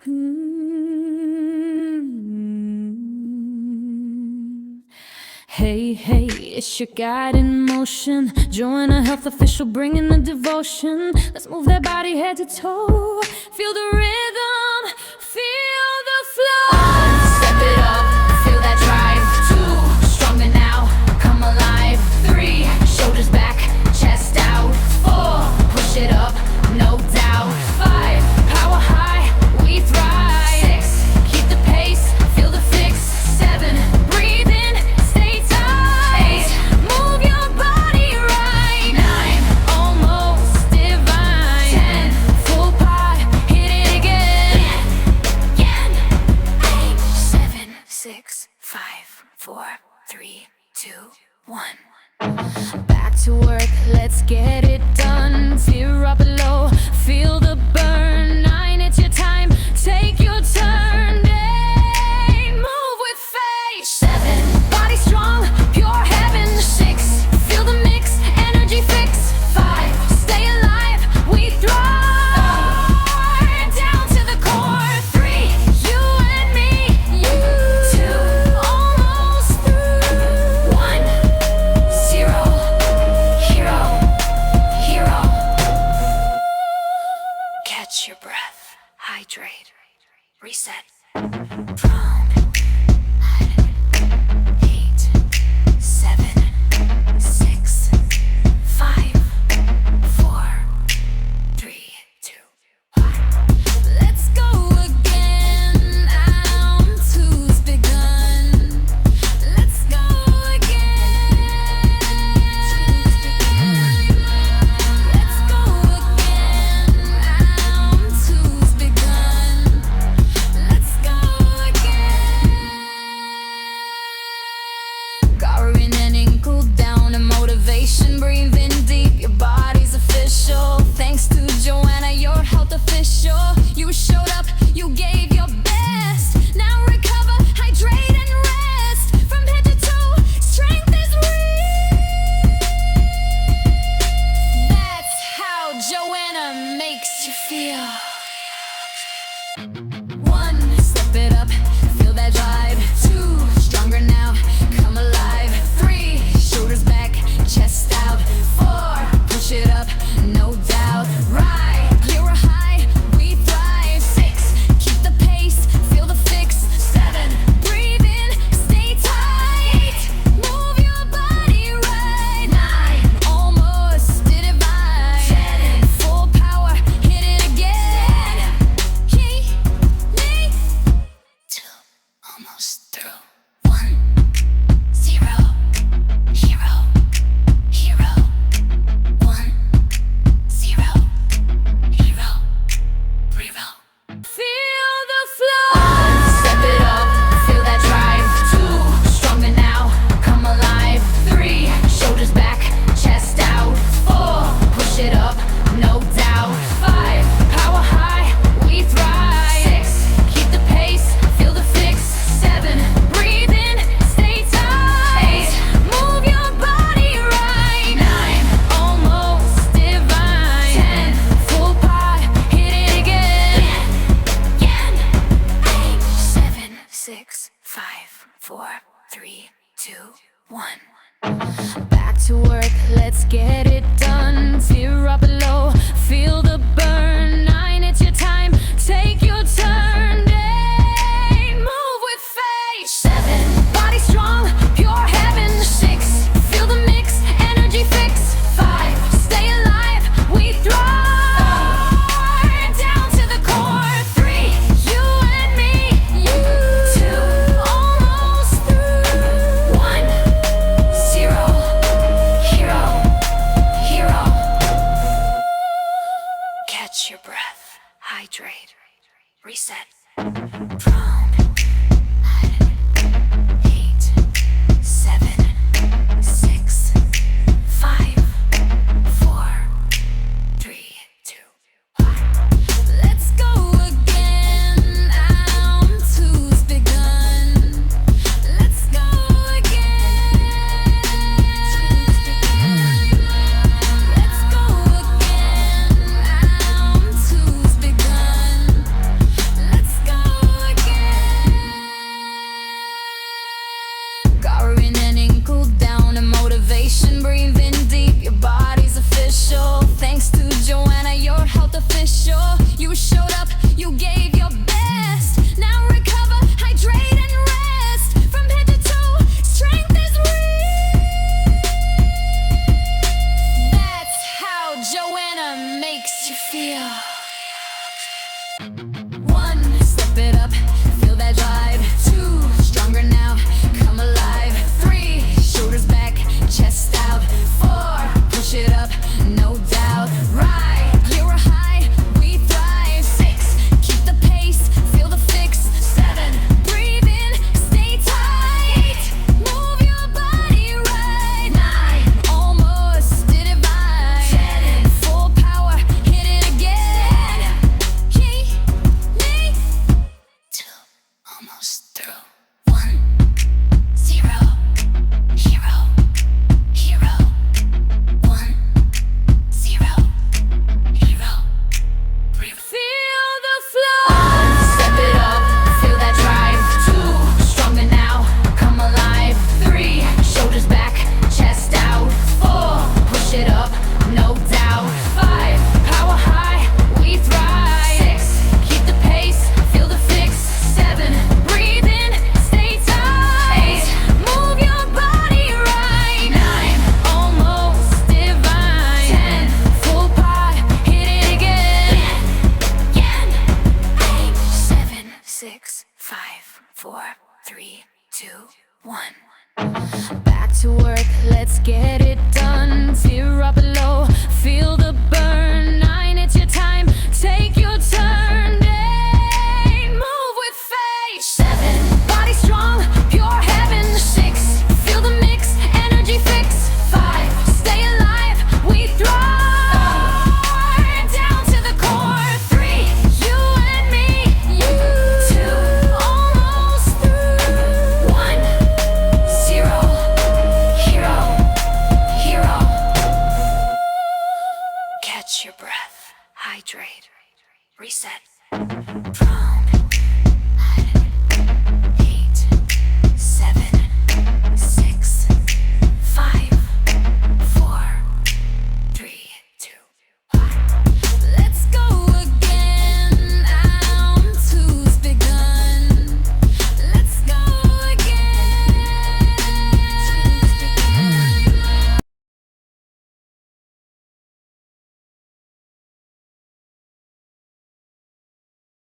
Hey, hey, it's your guide in motion. Join a health official, bringing the devotion. Let's move that body head to toe. Feel the rhythm, feel the flow. Step it up, feel that drive. 2, stronger now, come alive. 3, shoulders back, chest out. 4, push it up, no doubt. 5, power high, we thrive. 6, keep the pace, feel the fix. 7, breathe in, stay tight. 8, move your body right. 9, almost divine. 10, full pot, hit it again. 8, 7, 6, 5, 4, 3, 2, 1. Back to work, let's get it done. Fear up low, feel the burn. 9, it's your time, take your turn. 8, move with faith. 7, Body strong, pure heaven. 6, feel the mix, energy fix. 5, stay alive, we thrive. Down to the core. 3, you and me. 2, almost through. 1, 0, hero, hero. Catch your breath, hydrate, reset. Prone. 8, 7, 6, 5, 4, 3, 2, 1. Let's go again. Round 2's begun. Let's go again. Let's go again. Round 2's begun. Let's go again. Garrin and ankle down and motivation. Breathe in deep, your body's official. Thanks to Joanna, your health official. You showed up, you gave your best. Now recover, hydrate and rest. From head to toe, strength is real. That's how Joanna makes you feel. 1, step it up, feel that vibe. 2, stronger now, come alive. 3, shoulders back, chest out. 4, push it up, no doubt. Right, you're a high, we thrive. 6, keep the pace, feel the fix. 7, breathe in, stay tight. Move your body right. 9, almost divine. 10, full power, hit it again. 2, almost through. 1, 0, hero, hero. 1, 0, hero, hero. Feel the flow. Step it up, feel that drive. 2, stronger now, come alive. 3, shoulders back, chest out. 4, push it up, no doubt. 5, power high, we thrive. 6, keep the pace, feel the fix. 7, breathe in, stay tight. 8, move your body right. 9, almost divine. 10, full pot, hit it again. 8, 7, 6, 5, 4, 3, 2, 1. Back to work, let's get it done. Fear up low, feel the burn. 9, it's your time, take your turn. 8, move with faith. 7, Body strong, pure heaven. 6, feel the mix, energy fix. 5, stay alive, we thrive. Down to the core. 3, you and me. 2, Almost through. 1, 0, hero, hero. Catch your breath, hydrate, reset. Prone. 8, 7, 6, 5, 4, 3, 2, 1. Let's go again. Round 2's begun. Let's go again. Let's go again. Round 2's begun. Let's sure you showed up, you gave your best. Now recover, hydrate and rest. From head to toe, strength is real. That's how Joanna makes you feel. 1, step it up, feel that drive. 2, stronger now, come alive. 3, shoulders back, chest out. 4, push it up, no doubt. Right, you're a high, we thrive. 6, keep the pace, feel the fix. 7, breathe in, stay tight. Move your body right. 9, almost did it right. 10, full power, hit it again. Yay, me, 2, almost through. 1, 0, hero, hero. 1, 0, hero. Feel the flow. 1, step it up, feel that drive. 2, stronger now, come alive. 3, shoulders back, chest out. 4, push it up, no doubt. 5, power high, we thrive. 6, keep the pace, feel the fix. 7, breathe in, stay tight. 8, move your body right. 9, almost divine. 10, full pot, hit it again. 8, 7, 6, 5, 4, 3, 2, 1. Back to work, let's get it done. Fear up low, feel the burn. 9, it's your time, take your turn. 8, move with faith. 7, body strong, pure heaven. 6, feel the mix, energy fix. 5, stay alive, we thrive. 4, down to the core. 3, you and me, you. 2, almost through. 1, 0, hero, hero. Catch your breath, hydrate, reset.